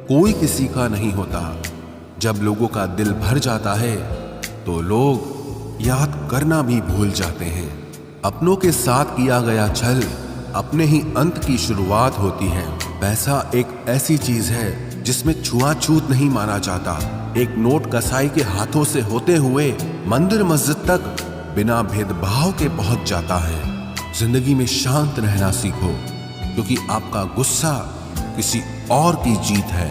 कोई किसी का नहीं होता। जब लोगों का दिल भर जाता है तो लोग याद करना भी भूल जाते हैं। अपनों के साथ किया गया छल अपने ही अंत की शुरुआत होती है। पैसा एक ऐसी चीज है जिसमें छुआछूत नहीं माना जाता। एक नोट कसाई के हाथों से होते हुए मंदिर मस्जिद तक बिना भेदभाव के पहुंच जाता है। जिंदगी में शांत रहना सीखो, क्योंकि आपका गुस्सा किसी और की जीत है।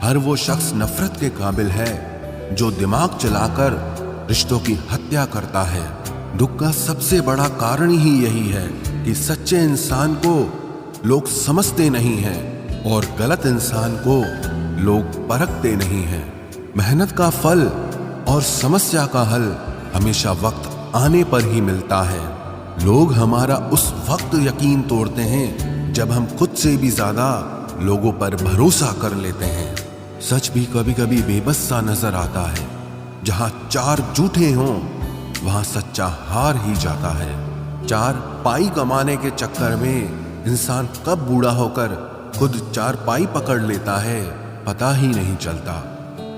हर वो शख्स नफरत के काबिल है जो दिमाग चलाकर रिश्तों की हत्या करता है। दुख का सबसे बड़ा कारण ही यही है कि सच्चे इंसान को लोग समझते नहीं हैं और गलत इंसान को लोग परखते नहीं हैं। मेहनत का फल और समस्या का हल हमेशा वक्त आने पर ही मिलता है। लोग हमारा उस वक्त यकीन तोड़ते हैं जब हम खुद से भी ज्यादा लोगों पर भरोसा कर लेते हैं। सच भी कभी कभी बेबस सा नजर आता है। जहां चार झूठे हों वहां सच्चा हार ही जाता है। चार पाई कमाने के चक्कर में इंसान कब बूढ़ा होकर खुद चार पाई पकड़ लेता है पता ही नहीं चलता।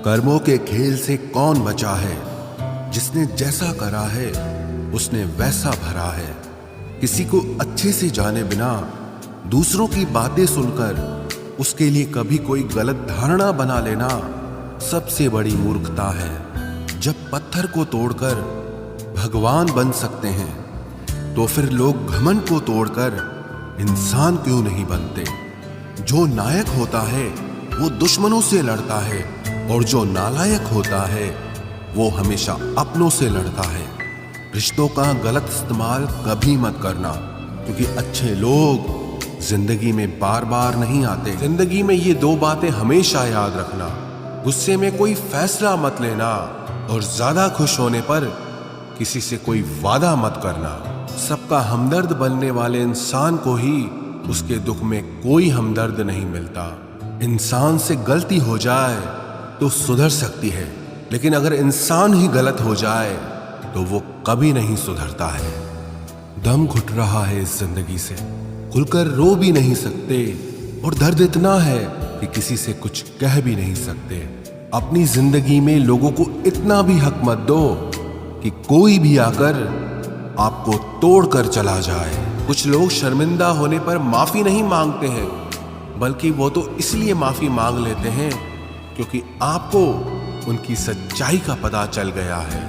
कर्मों के खेल से कौन बचा है? जिसने जैसा करा है उसने वैसा भरा है। किसी को अच्छे से जाने बिना दूसरों की बातें सुनकर उसके लिए कभी कोई गलत धारणा बना लेना सबसे बड़ी मूर्खता है। जब पत्थर को तोड़कर भगवान बन सकते हैं तो फिर लोग घमंड को तोड़कर इंसान क्यों नहीं बनते? जो नायक होता है वो दुश्मनों से लड़ता है और जो नालायक होता है वो हमेशा अपनों से लड़ता है। रिश्तों का गलत इस्तेमाल कभी मत करना, क्योंकि अच्छे लोग जिंदगी में बार बार नहीं आते। जिंदगी में ये दो बातें हमेशा याद रखना। गुस्से में कोई फैसला मत लेना और ज्यादा खुश होने पर किसी से कोई वादा मत करना। सबका हमदर्द बनने वाले इंसान को ही उसके दुख में कोई हमदर्द नहीं मिलता। इंसान से गलती हो जाए तो सुधर सकती है, लेकिन अगर इंसान ही गलत हो जाए तो वो कभी नहीं सुधरता है। दम घुट रहा है इस जिंदगी से, खुलकर रो भी नहीं सकते और दर्द इतना है कि किसी से कुछ कह भी नहीं सकते। अपनी जिंदगी में लोगों को इतना भी हक मत दो कि कोई भी आकर आपको तोड़कर चला जाए। कुछ लोग शर्मिंदा होने पर माफी नहीं मांगते हैं, बल्कि वो तो इसलिए माफी मांग लेते हैं क्योंकि आपको उनकी सच्चाई का पता चल गया है।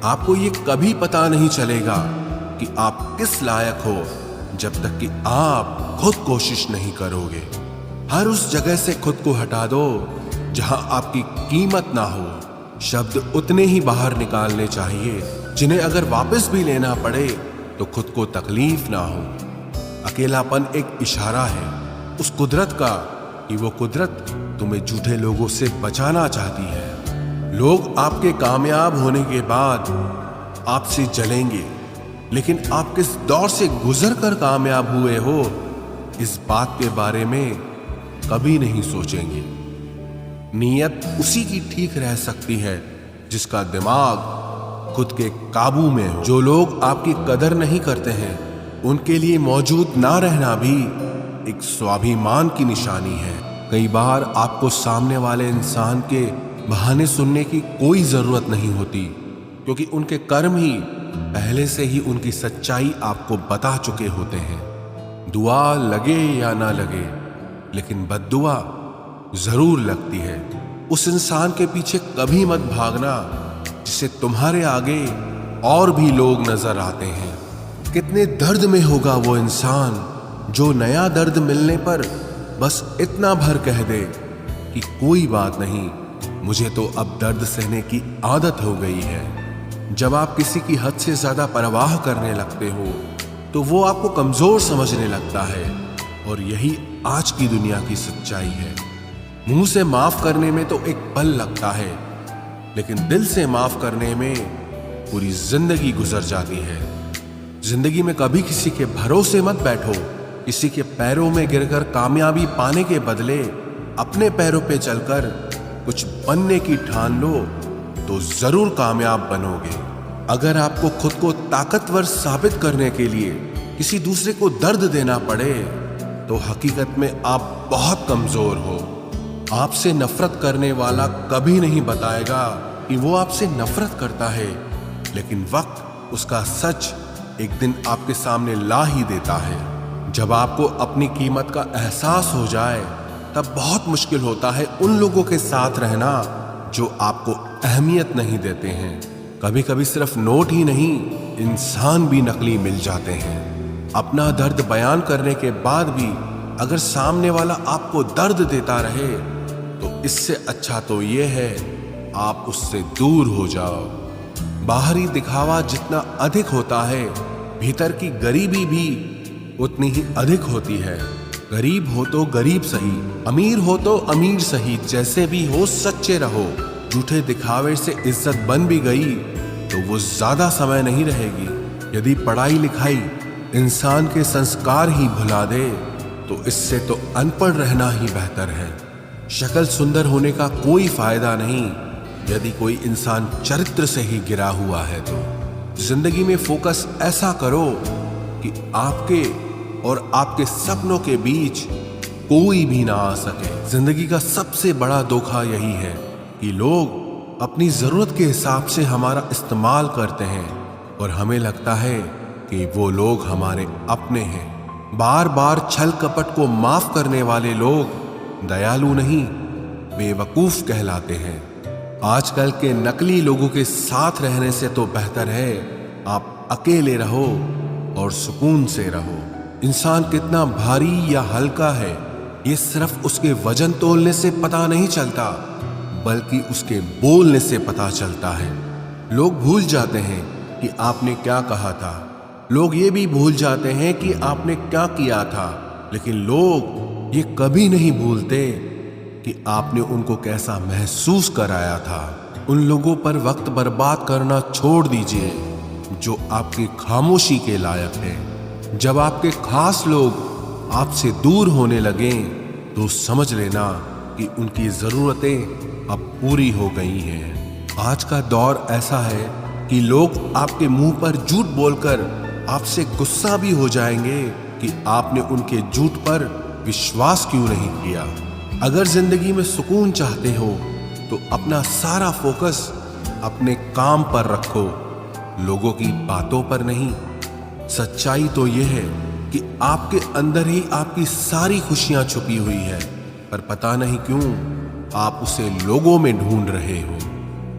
आपको ये कभी पता नहीं चलेगा कि आप किस लायक हो जब तक कि आप खुद कोशिश नहीं करोगे। हर उस जगह से खुद को हटा दो जहां आपकी कीमत ना हो। शब्द उतने ही बाहर निकालने चाहिए जिन्हें अगर वापस भी लेना पड़े तो खुद को तकलीफ ना हो। अकेलापन एक इशारा है उस कुदरत का कि वो कुदरत तुम्हें झूठे लोगों से बचाना चाहती है। लोग आपके कामयाब होने के बाद आपसे जलेंगे, लेकिन आप किस दौर से गुजर कर कामयाब हुए हो इस बात के बारे में कभी नहीं सोचेंगे। नीयत उसी की ठीक रह सकती है जिसका दिमाग खुद के काबू में हो। जो लोग आपकी कदर नहीं करते हैं उनके लिए मौजूद ना रहना भी एक स्वाभिमान की निशानी है। कई बार आपको सामने वाले इंसान के बहाने सुनने की कोई जरूरत नहीं होती, क्योंकि उनके कर्म ही पहले से ही उनकी सच्चाई आपको बता चुके होते हैं। दुआ लगे या ना लगे, लेकिन बद्दुआ जरूर लगती है। उस इंसान के पीछे कभी मत भागना जिससे तुम्हारे आगे और भी लोग नजर आते हैं। कितने दर्द में होगा वो इंसान जो नया दर्द मिलने पर बस इतना भर कह दे कि कोई बात नहीं, मुझे तो अब दर्द सहने की आदत हो गई है। जब आप किसी की हद से ज्यादा परवाह करने लगते हो तो वो आपको कमजोर समझने लगता है, और यही आज की दुनिया की सच्चाई है। मुंह से माफ करने में तो एक पल लगता है, लेकिन दिल से माफ करने में पूरी जिंदगी गुजर जाती है। जिंदगी में कभी किसी के भरोसे मत बैठो। किसी के पैरों में गिरकर कामयाबी पाने के बदले अपने पैरों पे चलकर कुछ बनने की ठान लो तो जरूर कामयाब बनोगे। अगर आपको खुद को ताकतवर साबित करने के लिए किसी दूसरे को दर्द देना पड़े तो हकीकत में आप बहुत कमजोर हो। आपसे नफरत करने वाला कभी नहीं बताएगा कि वो आपसे नफरत करता है, लेकिन वक्त उसका सच एक दिन आपके सामने ला ही देता है। जब आपको अपनी कीमत का एहसास हो जाए तब बहुत मुश्किल होता है उन लोगों के साथ रहना जो आपको अहमियत नहीं देते हैं। कभी कभी सिर्फ नोट ही नहीं, इंसान भी नकली मिल जाते हैं। अपना दर्द बयान करने के बाद भी अगर सामने वाला आपको दर्द देता रहे तो इससे अच्छा तो ये है आप उससे दूर हो जाओ। बाहरी दिखावा जितना अधिक होता है, भीतर की गरीबी भी उतनी ही अधिक होती है। गरीब हो तो गरीब सही, अमीर हो तो अमीर सही, जैसे भी हो सच्चे रहो। झूठे दिखावे से इज्जत बन भी गई तो वो ज्यादा समय नहीं रहेगी। यदि पढ़ाई लिखाई इंसान के संस्कार ही भुला दे तो इससे तो अनपढ़ रहना ही बेहतर है। शक्ल सुंदर होने का कोई फायदा नहीं यदि कोई इंसान चरित्र से ही गिरा हुआ है। तो जिंदगी में फोकस ऐसा करो कि आपके और आपके सपनों के बीच कोई भी ना आ सके। जिंदगी का सबसे बड़ा धोखा यही है कि लोग अपनी जरूरत के हिसाब से हमारा इस्तेमाल करते हैं और हमें लगता है कि वो लोग हमारे अपने हैं। बार बार छल कपट को माफ करने वाले लोग दयालु नहीं, बेवकूफ कहलाते हैं। आजकल के नकली लोगों के साथ रहने से तो बेहतर है आप अकेले रहो और सुकून से रहो। इंसान कितना भारी या हल्का है ये सिर्फ उसके वजन तोलने से पता नहीं चलता, बल्कि उसके बोलने से पता चलता है। लोग भूल जाते हैं कि आपने क्या कहा था, लोग ये भी भूल जाते हैं कि आपने क्या किया था, लेकिन लोग ये कभी नहीं भूलते कि आपने उनको कैसा महसूस कराया था। उन लोगों पर वक्त बर्बाद करना छोड़ दीजिए जो आपकी खामोशी के लायक है। जब आपके खास लोग आपसे दूर होने लगें तो समझ लेना कि उनकी जरूरतें अब पूरी हो गई हैं। आज का दौर ऐसा है कि लोग आपके मुंह पर झूठ बोलकर आपसे गुस्सा भी हो जाएंगे कि आपने उनके झूठ पर विश्वास क्यों नहीं किया। अगर जिंदगी में सुकून चाहते हो तो अपना सारा फोकस अपने काम पर रखो, लोगों की बातों पर नहीं। सच्चाई तो यह है कि आपके अंदर ही आपकी सारी खुशियां छुपी हुई है, पर पता नहीं क्यों आप उसे लोगों में ढूंढ रहे हो।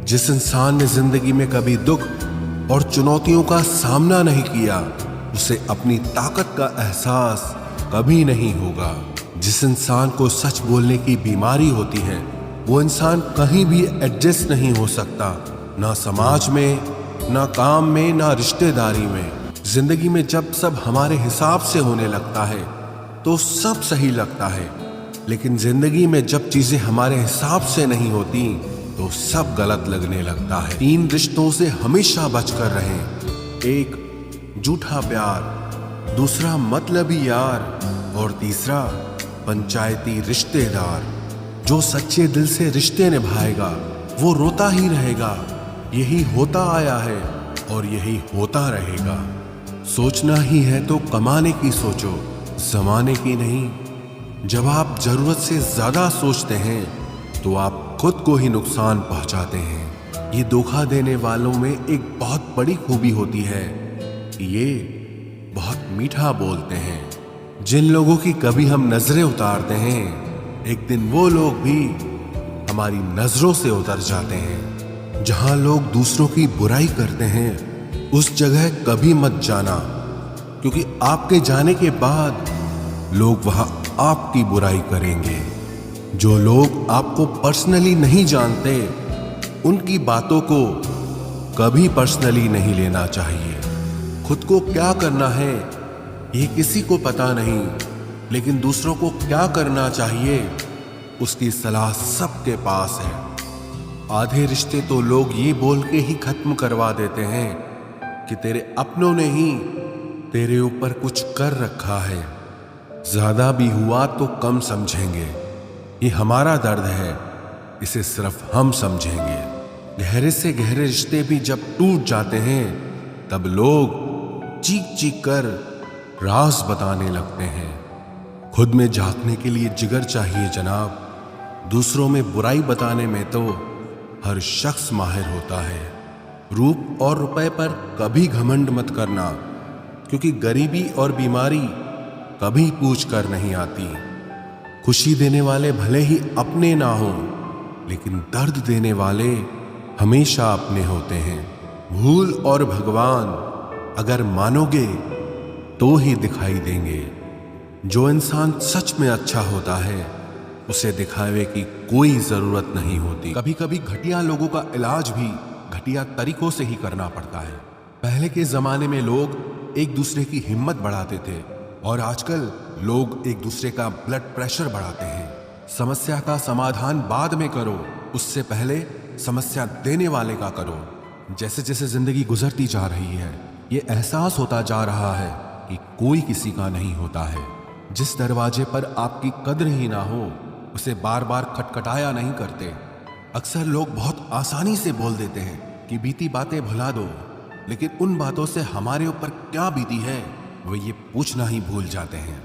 जिस इंसान ने जिंदगी में कभी दुख और चुनौतियों का सामना नहीं किया उसे अपनी ताकत का एहसास कभी नहीं होगा। जिस इंसान को सच बोलने की बीमारी होती है वो इंसान कहीं भी एडजस्ट नहीं हो सकता, ना समाज में, ना काम में, ना रिश्तेदारी में। जिंदगी में जब सब हमारे हिसाब से होने लगता है तो सब सही लगता है, लेकिन जिंदगी में जब चीजें हमारे हिसाब से नहीं होती तो सब गलत लगने लगता है। 3 रिश्तों से हमेशा बचकर रहें। एक झूठा प्यार, दूसरा मतलबी यार और तीसरा पंचायती रिश्तेदार। जो सच्चे दिल से रिश्ते निभाएगा वो रोता ही रहेगा। यही होता आया है और यही होता रहेगा। सोचना ही है तो कमाने की सोचो, जमाने की नहीं। जब आप जरूरत से ज्यादा सोचते हैं तो आप खुद को ही नुकसान पहुंचाते हैं। ये धोखा देने वालों में एक बहुत बड़ी खूबी होती है कि ये बहुत मीठा बोलते हैं। जिन लोगों की कभी हम नजरें उतारते हैं एक दिन वो लोग भी हमारी नजरों से उतर जाते हैं। जहां लोग दूसरों की बुराई करते हैं उस जगह कभी मत जाना, क्योंकि आपके जाने के बाद लोग वहां आपकी बुराई करेंगे। जो लोग आपको पर्सनली नहीं जानते उनकी बातों को कभी पर्सनली नहीं लेना चाहिए। खुद को क्या करना है ये किसी को पता नहीं, लेकिन दूसरों को क्या करना चाहिए उसकी सलाह सबके पास है। आधे रिश्ते तो लोग ये बोल के ही खत्म करवा देते हैं कि तेरे अपनों ने ही तेरे ऊपर कुछ कर रखा है। ज्यादा भी हुआ तो कम समझेंगे। ये हमारा दर्द है, इसे सिर्फ हम समझेंगे। गहरे से गहरे रिश्ते भी जब टूट जाते हैं तब लोग चीख चीख कर राज बताने लगते हैं। खुद में झांकने के लिए जिगर चाहिए जनाब, दूसरों में बुराई बताने में तो हर शख्स माहिर होता है। रूप और रुपए पर कभी घमंड मत करना, क्योंकि गरीबी और बीमारी कभी पूछ कर नहीं आती। खुशी देने वाले भले ही अपने ना हो, लेकिन दर्द देने वाले हमेशा अपने होते हैं। भूल और भगवान अगर मानोगे तो ही दिखाई देंगे। जो इंसान सच में अच्छा होता है उसे दिखावे की कोई जरूरत नहीं होती। कभी कभी घटिया लोगों का इलाज भी घटिया तरीकों से ही करना पड़ता है। पहले के जमाने में लोग एक दूसरे की हिम्मत बढ़ाते थे, और आजकल लोग एक दूसरे का ब्लड प्रेशर बढ़ाते हैं। समस्या का समाधान बाद में करो, उससे पहले समस्या देने वाले का करो। जैसे जैसे जिंदगी गुजरती जा रही है, ये एहसास होता जा रहा है कि कोई किसी का नहीं होता है। जिस दरवाजे पर आपकी कद्र ही ना हो, उसे बार बार खटखटाया नहीं करते। अक्सर लोग बहुत आसानी से बोल देते हैं कि बीती बातें भुला दो, लेकिन उन बातों से हमारे ऊपर क्या बीती है वो ये पूछना ही भूल जाते हैं।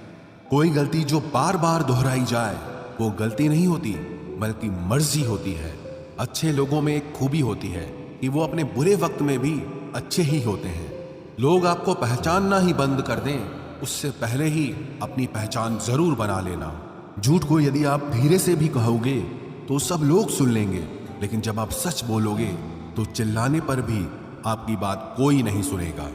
कोई गलती जो बार बार दोहराई जाए वो गलती नहीं होती, बल्कि मर्जी होती है। अच्छे लोगों में एक खूबी होती है कि वो अपने बुरे वक्त में भी अच्छे ही होते हैं। लोग आपको पहचानना ही बंद कर दें, उससे पहले ही अपनी पहचान जरूर बना लेना। झूठ को यदि आप धीरे से भी कहोगे तो सब लोग सुन लेंगे, लेकिन जब आप सच बोलोगे तो चिल्लाने पर भी आपकी बात कोई नहीं सुनेगा।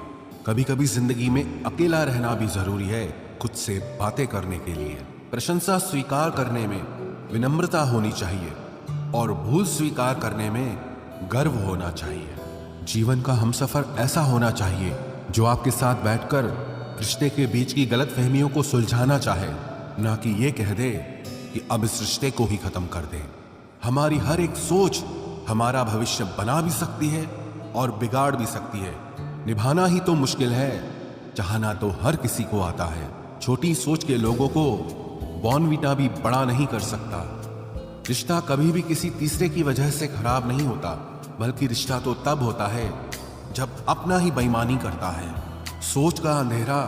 कभी कभी जिंदगी में अकेला रहना भी जरूरी है, खुद से बातें करने के लिए। प्रशंसा स्वीकार करने में विनम्रता होनी चाहिए, और भूल स्वीकार करने में गर्व होना चाहिए। जीवन का हमसफर ऐसा होना चाहिए जो आपके साथ बैठकर रिश्ते के बीच की गलतफहमियों को सुलझाना चाहे, ना कि ये कह दे कि अब इस रिश्ते को ही खत्म कर दें। हमारी हर एक सोच हमारा भविष्य बना भी सकती है और बिगाड़ भी सकती है। निभाना ही तो मुश्किल है, चाहना तो हर किसी को आता है। छोटी सोच के लोगों को बॉर्नवीटा भी बड़ा नहीं कर सकता। रिश्ता कभी भी किसी तीसरे की वजह से खराब नहीं होता, बल्कि रिश्ता तो तब होता है जब अपना ही बेईमानी करता है। सोच का अंधेरा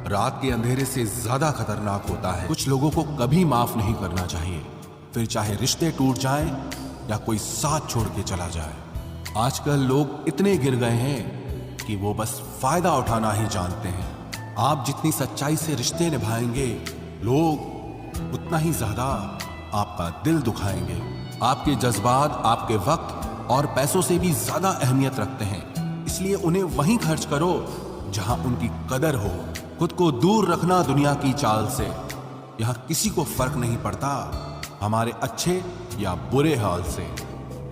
रात के अंधेरे से ज्यादा खतरनाक होता है। कुछ लोगों को कभी माफ नहीं करना चाहिए, फिर चाहे रिश्ते टूट जाएं या कोई साथ छोड़ के चला जाए। आजकल लोग इतने गिर गए हैं कि वो बस फायदा उठाना ही जानते हैं। आप जितनी सच्चाई से रिश्ते निभाएंगे, लोग उतना ही ज्यादा आपका दिल दुखाएंगे। आपके जज्बात आपके वक्त और पैसों से भी ज्यादा अहमियत रखते हैं, इसलिए उन्हें वहीं खर्च करो जहां उनकी कदर हो। खुद को दूर रखना दुनिया की चाल से। यहां किसी को फर्क नहीं पड़ता हमारे अच्छे या बुरे हाल से।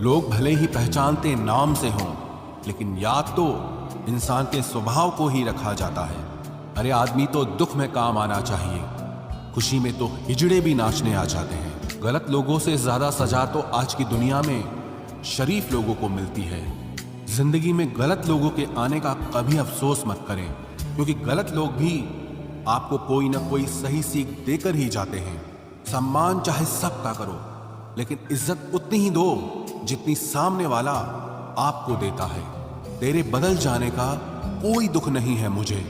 लोग भले ही पहचानते नाम से हों, लेकिन याद तो इंसान के स्वभाव को ही रखा जाता है। अरे आदमी तो दुख में काम आना चाहिए, खुशी में तो हिजड़े भी नाचने आ जाते हैं। गलत लोगों से ज्यादा सजा तो आज की दुनिया में शरीफ लोगों को मिलती है। जिंदगी में गलत लोगों के आने का कभी अफसोस मत करें, क्योंकि गलत लोग भी आपको कोई ना कोई सही सीख देकर ही जाते हैं। सम्मान चाहे सबका करो, लेकिन इज्जत उतनी ही दो जितनी सामने वाला आपको देता है। तेरे बदल जाने का कोई दुख नहीं है मुझे,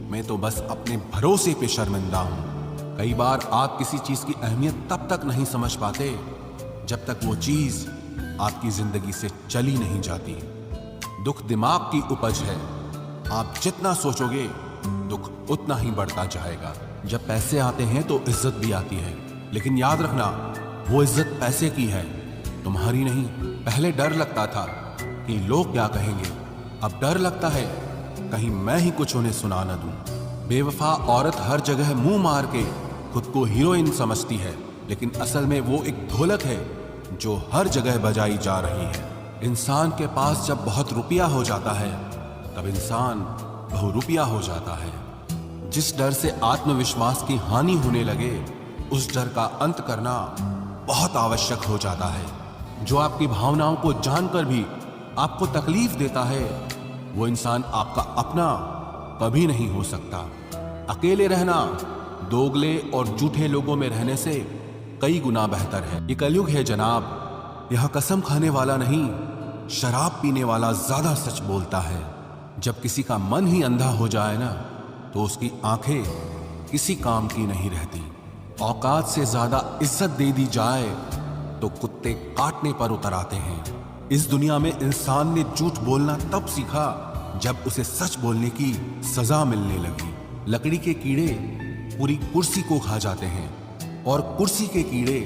मैं तो बस अपने भरोसे पे शर्मिंदा हूं। कई बार आप किसी चीज की अहमियत तब तक नहीं समझ पाते जब तक वो चीज आपकी जिंदगी से चली नहीं जाती। दुख दिमाग की उपज है, आप जितना सोचोगे दुख उतना ही बढ़ता जाएगा। जब पैसे आते हैं तो इज्जत भी आती है, लेकिन याद रखना वो इज्जत पैसे की है, तुम्हारी नहीं। पहले डर लगता था कि लोग क्या कहेंगे, अब डर लगता है कहीं मैं ही कुछ उन्हें सुना न दूं। बेवफा औरत हर जगह मुंह मार के खुद को हीरोइन समझती है, लेकिन असल में वो एक ढोलक है जो हर जगह बजाई जा रही है। इंसान के पास जब बहुत रुपया हो जाता है तब इंसान बहुरुपया हो जाता है। जिस डर से आत्मविश्वास की हानि होने लगे, उस डर का अंत करना बहुत आवश्यक हो जाता है। जो आपकी भावनाओं को जानकर भी आपको तकलीफ देता है, वो इंसान आपका अपना कभी नहीं हो सकता। अकेले रहना दोगले और झूठे लोगों में रहने से कई गुना बेहतर है। ये कलयुग है जनाब, यह कसम खाने वाला नहीं, शराब पीने वाला ज्यादा सच बोलता है। जब किसी का मन ही अंधा हो जाए ना, तो उसकी आंखें किसी काम की नहीं रहती। औकात से ज्यादा इज्जत दे दी जाए तो कुत्ते काटने पर उतर आते हैं। इस दुनिया में इंसान ने झूठ बोलना तब सीखा जब उसे सच बोलने की सजा मिलने लगी। लकड़ी के कीड़े पूरी कुर्सी को खा जाते हैं और कुर्सी के कीड़े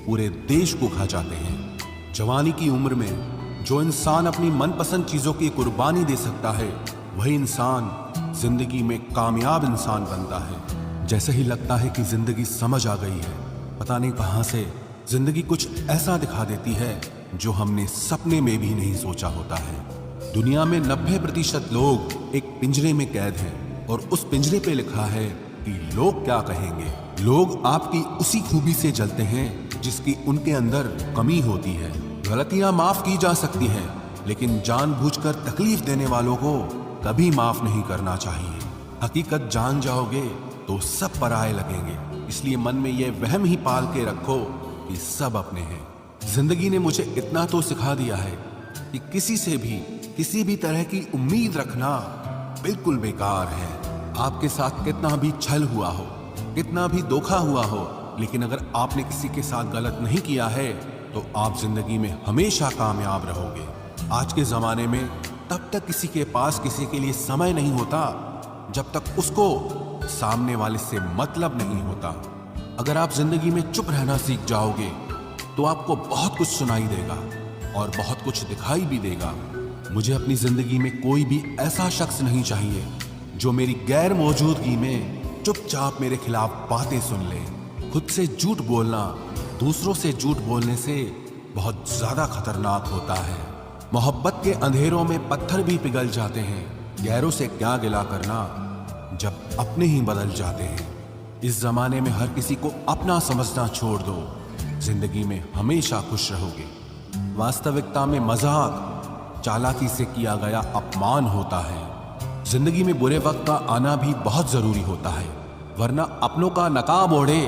पूरे देश को खा जाते हैं। जवानी की उम्र में जो इंसान अपनी मनपसंद चीजों की कुर्बानी दे सकता है, वही इंसान जिंदगी में कामयाब इंसान बनता है। जैसे ही लगता है कि जिंदगी समझ आ गई है, पता नहीं कहां से जिंदगी कुछ ऐसा दिखा देती है जो हमने सपने में भी नहीं सोचा होता है। दुनिया में 90% लोग एक पिंजरे में कैद हैं और उस पिंजरे पे लिखा है कि लोग क्या कहेंगे। लोग आपकी उसी खूबी से जलते हैं जिसकी उनके अंदर कमी होती है। गलतियां माफ की जा सकती हैं, लेकिन जानबूझकर तकलीफ देने वालों को कभी माफ नहीं करना चाहिए। हकीकत जान जाओगे तो सब पराये लगेंगे, इसलिए मन में ये वहम ही पाल के रखो कि सब अपने हैं। जिंदगी ने मुझे इतना तो सिखा दिया है कि किसी से भी किसी भी तरह की उम्मीद रखना बिल्कुल बेकार है। आपके साथ कितना भी छल हुआ हो, कितना भी धोखा हुआ हो, लेकिन अगर आपने किसी के साथ गलत नहीं किया है तो आप जिंदगी में हमेशा कामयाब रहोगे। आज के जमाने में तब तक किसी के पास किसी के लिए समय नहीं होता जब तक उसको सामने वाले से मतलब नहीं होता। अगर आप जिंदगी में चुप रहना सीख जाओगे तो आपको बहुत कुछ सुनाई देगा और बहुत कुछ दिखाई भी देगा। मुझे अपनी जिंदगी में कोई भी ऐसा शख्स नहीं चाहिए जो मेरी गैर मौजूदगी में चुपचाप मेरे खिलाफ बातें सुन ले। खुद से झूठ बोलना दूसरों से झूठ बोलने से बहुत ज्यादा खतरनाक होता है। मोहब्बत के अंधेरों में पत्थर भी पिघल जाते हैं, गैरों से क्या गिला करना जब अपने ही बदल जाते हैं। इस जमाने में हर किसी को अपना समझना छोड़ दो, जिंदगी में हमेशा खुश रहोगे। वास्तविकता में मजाक चालाकी से किया गया अपमान होता है। जिंदगी में बुरे वक्त का आना भी बहुत जरूरी होता है, वरना अपनों का नकाब ओढ़े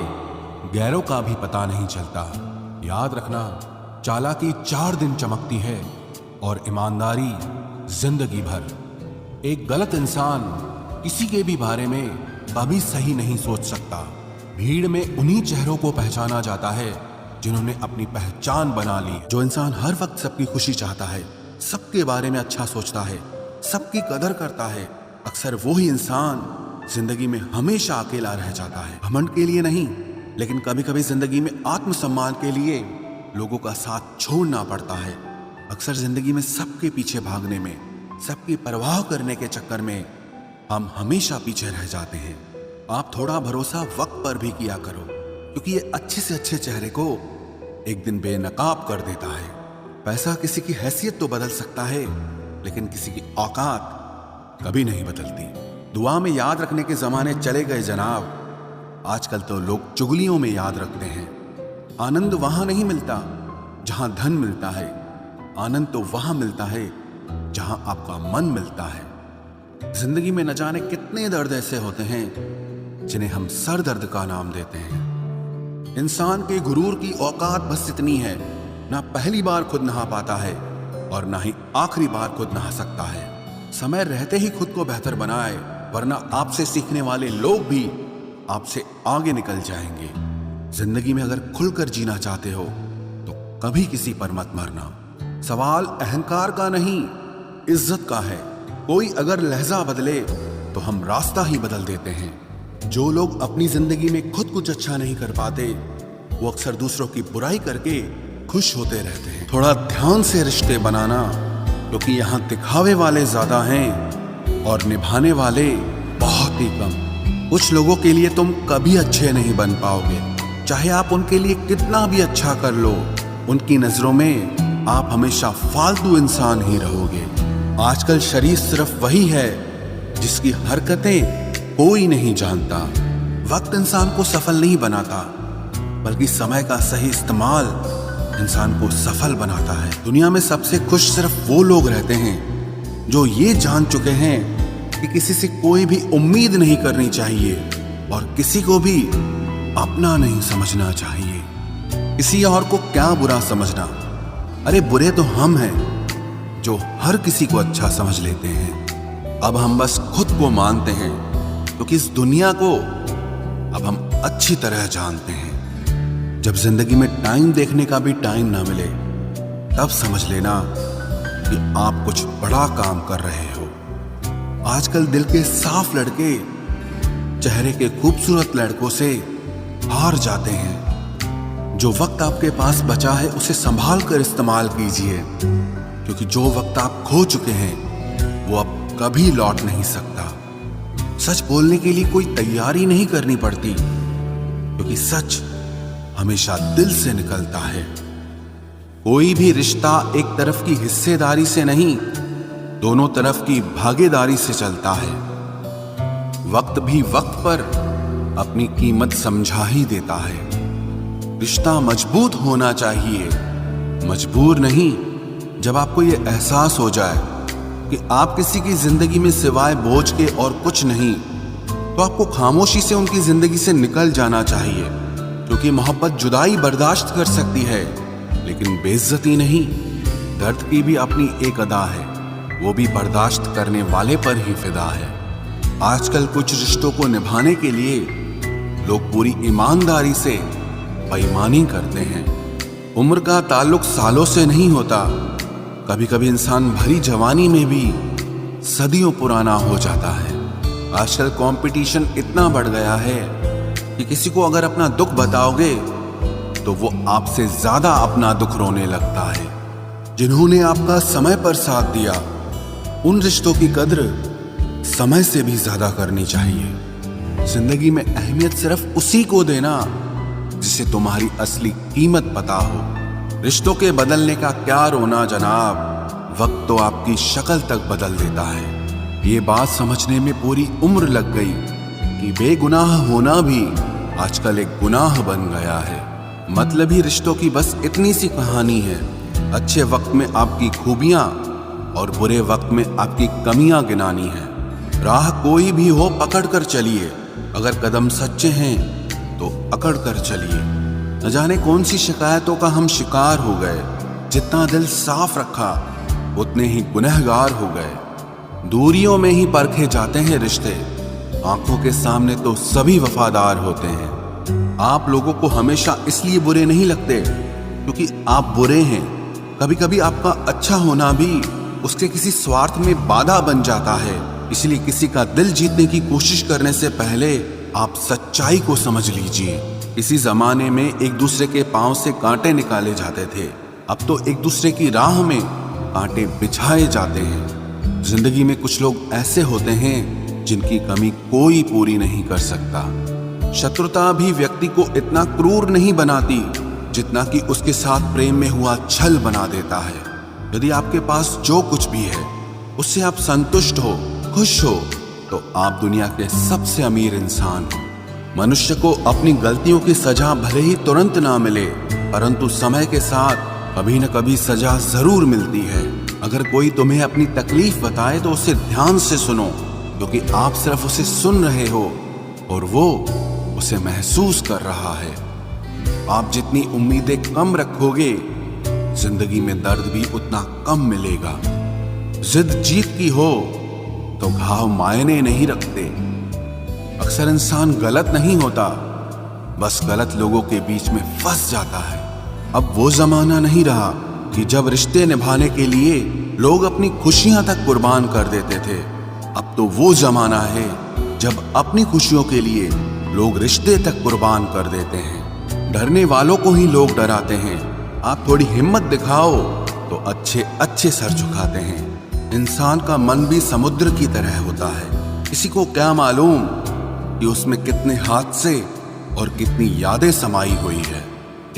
गैरों का भी पता नहीं चलता। याद रखना, चालाकी 4 दिन चमकती है और ईमानदारी जिंदगी भर। एक गलत इंसान किसी के भी बारे में कभी सही नहीं सोच सकता। भीड़ में उन्हीं चेहरों को पहचाना जाता है जिन्होंने अपनी पहचान बना ली। जो इंसान हर वक्त सबकी खुशी चाहता है, सबके बारे में अच्छा सोचता है, सबकी कदर करता है, अक्सर वो ही इंसान जिंदगी में हमेशा अकेला रह जाता है। घमंड के लिए नहीं, लेकिन कभी कभी जिंदगी में आत्मसम्मान के लिए लोगों का साथ छोड़ना पड़ता है। अक्सर जिंदगी में सबके पीछे भागने में, सबकी परवाह करने के चक्कर में हम हमेशा पीछे रह जाते हैं। आप थोड़ा भरोसा वक्त पर भी किया करो, क्योंकि ये अच्छे से अच्छे चेहरे को एक दिन बेनकाब कर देता है। पैसा किसी की हैसियत तो बदल सकता है, लेकिन किसी की औकात कभी नहीं बदलती। दुआ में याद रखने के जमाने चले गए जनाब, आजकल तो लोग चुगलियों में याद रखते हैं। आनंद वहां नहीं मिलता जहां धन मिलता है, आनंद तो वहां मिलता है जहां आपका मन मिलता है। जिंदगी में न जाने कितने दर्द ऐसे होते हैं जिन्हें हम सर दर्द का नाम देते हैं। इंसान के गुरूर की औकात बस इतनी है, ना पहली बार खुद नहा पाता है और ना ही आखिरी बार खुद नहा सकता है। समय रहते ही खुद को बेहतर बनाए, वरना आपसे सीखने वाले लोग भी आपसे आगे निकल जाएंगे। जिंदगी में अगर खुलकर जीना चाहते हो तो कभी किसी पर मत मरना। सवाल अहंकार का नहीं, इज्जत का है। कोई अगर लहजा बदले तो हम रास्ता ही बदल देते हैं। जो लोग अपनी जिंदगी में खुद कुछ अच्छा नहीं कर पाते, वो अक्सर दूसरों की बुराई करके खुश होते रहते हैं। थोड़ा ध्यान से रिश्ते बनाना, क्योंकि यहाँ दिखावे वाले ज्यादा हैं और निभाने वाले बहुत ही कम। कुछ लोगों के लिए तुम कभी अच्छे नहीं बन पाओगे, चाहे आप उनके लिए कितना भी अच्छा कर लो। उनकी नजरों में आप हमेशा फालतू इंसान ही रहोगे। आजकल शरीफ सिर्फ वही है जिसकी हरकतें कोई नहीं जानता। वक्त इंसान को सफल नहीं बनाता, बल्कि समय का सही इस्तेमाल इंसान को सफल बनाता है। दुनिया में सबसे खुश सिर्फ वो लोग रहते हैं जो ये जान चुके हैं कि किसी से कोई भी उम्मीद नहीं करनी चाहिए और किसी को भी अपना नहीं समझना चाहिए। किसी और को क्या बुरा समझना, अरे बुरे तो हम हैं जो हर किसी को अच्छा समझ लेते हैं। अब हम बस खुद को मानते हैं, क्योंकि इस दुनिया को अब हम अच्छी तरह जानते हैं। जब जिंदगी में टाइम देखने का भी टाइम ना मिले, तब समझ लेना कि आप कुछ बड़ा काम कर रहे हो। आजकल दिल के साफ लड़के चेहरे के खूबसूरत लड़कों से हार जाते हैं। जो वक्त आपके पास बचा है उसे संभाल कर इस्तेमाल कीजिए, क्योंकि जो वक्त आप खो चुके हैं वो अब कभी लौट नहीं सकता। सच बोलने के लिए कोई तैयारी नहीं करनी पड़ती, क्योंकि सच हमेशा दिल से निकलता है। कोई भी रिश्ता एक तरफ की हिस्सेदारी से नहीं, दोनों तरफ की भागीदारी से चलता है। वक्त भी वक्त पर अपनी कीमत समझा ही देता है। रिश्ता मजबूत होना चाहिए, मजबूर नहीं। जब आपको यह एहसास हो जाए कि आप किसी की जिंदगी में सिवाय बोझ के और कुछ नहीं, तो आपको खामोशी से उनकी जिंदगी से निकल जाना चाहिए, क्योंकि मोहब्बत जुदाई बर्दाश्त कर सकती है, लेकिन बेइज्जती नहीं। दर्द की भी अपनी एक अदा है, वो भी बर्दाश्त करने वाले पर ही फिदा है। आजकल कुछ रिश्तों को निभाने के लिए लोग पूरी ईमानदारी से बेईमानी करते हैं। उम्र का ताल्लुक सालों से नहीं होता। कभी कभी इंसान भरी जवानी में भी सदियों पुराना हो जाता है। आजकल कंपटीशन इतना बढ़ गया है कि किसी को अगर अपना दुख बताओगे तो वो आपसे ज्यादा अपना दुख रोने लगता है। जिन्होंने आपका समय पर साथ दिया, उन रिश्तों की कद्र समय से भी ज्यादा करनी चाहिए। जिंदगी में अहमियत सिर्फ उसी को देना जिसे तुम्हारी असली कीमत पता हो। रिश्तों के बदलने का क्या रोना जनाब, वक्त तो आपकी शक्ल तक बदल देता है। ये बात समझने में पूरी उम्र लग गई कि बेगुनाह होना भी आजकल एक गुनाह बन गया है। मतलबी रिश्तों की बस इतनी सी कहानी है। अच्छे वक्त में आपकी खूबियां और बुरे वक्त में आपकी कमियां गिनानी है। राह कोई भी हो पकड़ कर चलिए, अगर कदम सच्चे हैं तो अकड़ कर चलिए। न जाने कौन सी शिकायतों का हम शिकार हो गए। जितना दिल साफ रखा उतने ही गुनहगार हो गए। दूरियों में ही परखे जाते हैं रिश्ते, आंखों के सामने तो सभी वफादार होते हैं। आप लोगों को हमेशा इसलिए बुरे नहीं लगते क्योंकि आप बुरे हैं। कभी कभी आपका अच्छा होना भी उसके किसी स्वार्थ में बाधा बन जाता है। इसलिए किसी का दिल जीतने की कोशिश करने से पहले आप सच्चाई को समझ लीजिए। इसी जमाने में एक दूसरे के पांव से कांटे निकाले जाते थे, अब तो एक दूसरे की राह में कांटे बिछाए जाते हैं। जिंदगी में कुछ लोग ऐसे होते हैं जिनकी कमी कोई पूरी नहीं कर सकता। शत्रुता भी व्यक्ति को इतना क्रूर नहीं बनाती जितना कि उसके साथ प्रेम में हुआ छल बना देता है। यदि आपके पास जो कुछ भी है उससे आप संतुष्ट हो, खुश हो, तो आप दुनिया के सबसे अमीर इंसान हो। मनुष्य को अपनी गलतियों की सजा भले ही तुरंत ना मिले, परंतु समय के साथ कभी न कभी सजा जरूर मिलती है। अगर कोई तुम्हें अपनी तकलीफ बताए तो उसे ध्यान से सुनो, क्योंकि आप सिर्फ उसे सुन रहे हो और वो उसे महसूस कर रहा है। आप जितनी उम्मीदें कम रखोगे, जिंदगी में दर्द भी उतना कम मिलेगा। जिद जीत की हो तो घाव मायने नहीं रखते। अक्सर इंसान गलत नहीं होता, बस गलत लोगों के बीच में फंस जाता है। अब वो जमाना नहीं रहा कि जब रिश्ते निभाने के लिए लोग अपनी खुशियां तक कुर्बान कर देते थे। अब तो वो जमाना है जब अपनी खुशियों के लिए लोग रिश्ते तक कुर्बान कर देते हैं। डरने वालों को ही लोग डराते हैं। आप थोड़ी हिम्मत दिखाओ तो अच्छे अच्छे सर झुकाते हैं। इंसान का मन भी समुद्र की तरह होता है। किसी को क्या मालूम कि उसमें कितने हादसे और कितनी यादें समाई हुई है।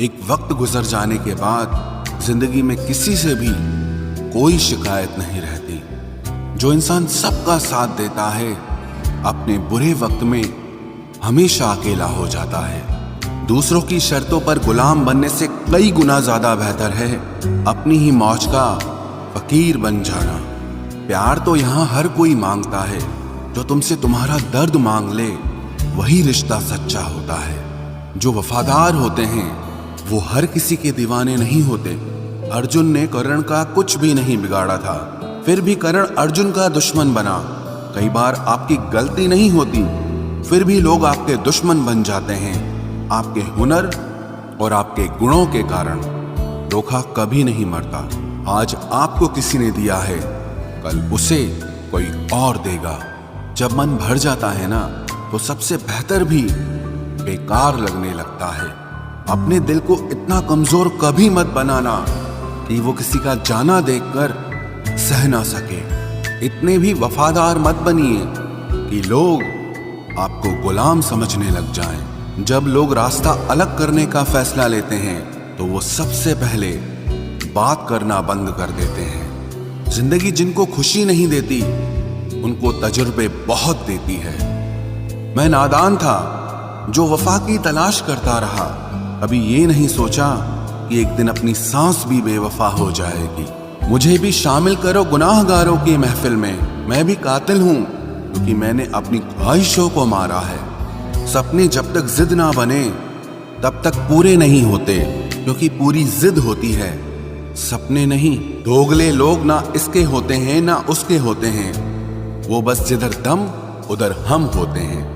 एक वक्त गुजर जाने के बाद जिंदगी में किसी से भी कोई शिकायत नहीं रहती। जो इंसान सबका साथ देता है, अपने बुरे वक्त में हमेशा अकेला हो जाता है। दूसरों की शर्तों पर गुलाम बनने से कई गुना ज्यादा बेहतर है अपनी ही मौज का फकीर बन जाना। प्यार तो यहाँ हर कोई मांगता है। जो तुमसे तुम्हारा दर्द मांग ले, वही रिश्ता सच्चा होता है। जो वफादार होते हैं वो हर किसी के दीवाने नहीं होते। अर्जुन ने कर्ण का कुछ भी नहीं बिगाड़ा था, फिर भी कर्ण अर्जुन का दुश्मन बना। कई बार आपकी गलती नहीं होती, फिर भी लोग आपके दुश्मन बन जाते हैं। आपके हुनर और आपके गुणों के कारण धोखा कभी नहीं मरता। आज आपको किसी ने दिया है, कल उसे कोई और देगा। जब मन भर जाता है ना, तो सबसे बेहतर भी बेकार लगने लगता है। अपने दिल को इतना कमजोर कभी मत बनाना कि वो किसी का जाना देखकर सह ना सके। इतने भी वफादार मत बनिए कि लोग आपको गुलाम समझने लग जाएं। जब लोग रास्ता अलग करने का फैसला लेते हैं तो वो सबसे पहले बात करना बंद कर देते हैं। जिंदगी जिनको खुशी नहीं देती उनको तजुर्बे बहुत देती है। मैं नादान था जो वफा की तलाश करता रहा, अभी ये नहीं सोचा कि एक दिन अपनी सांस भी बेवफा हो जाएगी। मुझे भी शामिल करो गुनाहगारों की महफिल में। मैं भी कातिल हूं क्योंकि मैंने अपनी ख्वाहिशों को मारा है। सपने जब तक जिद ना बने तब तक पूरे नहीं होते, क्योंकि पूरी जिद होती है, सपने नहीं। दोगले लोग ना इसके होते हैं ना उसके होते हैं, वो बस जिधर दम उधर हम होते हैं।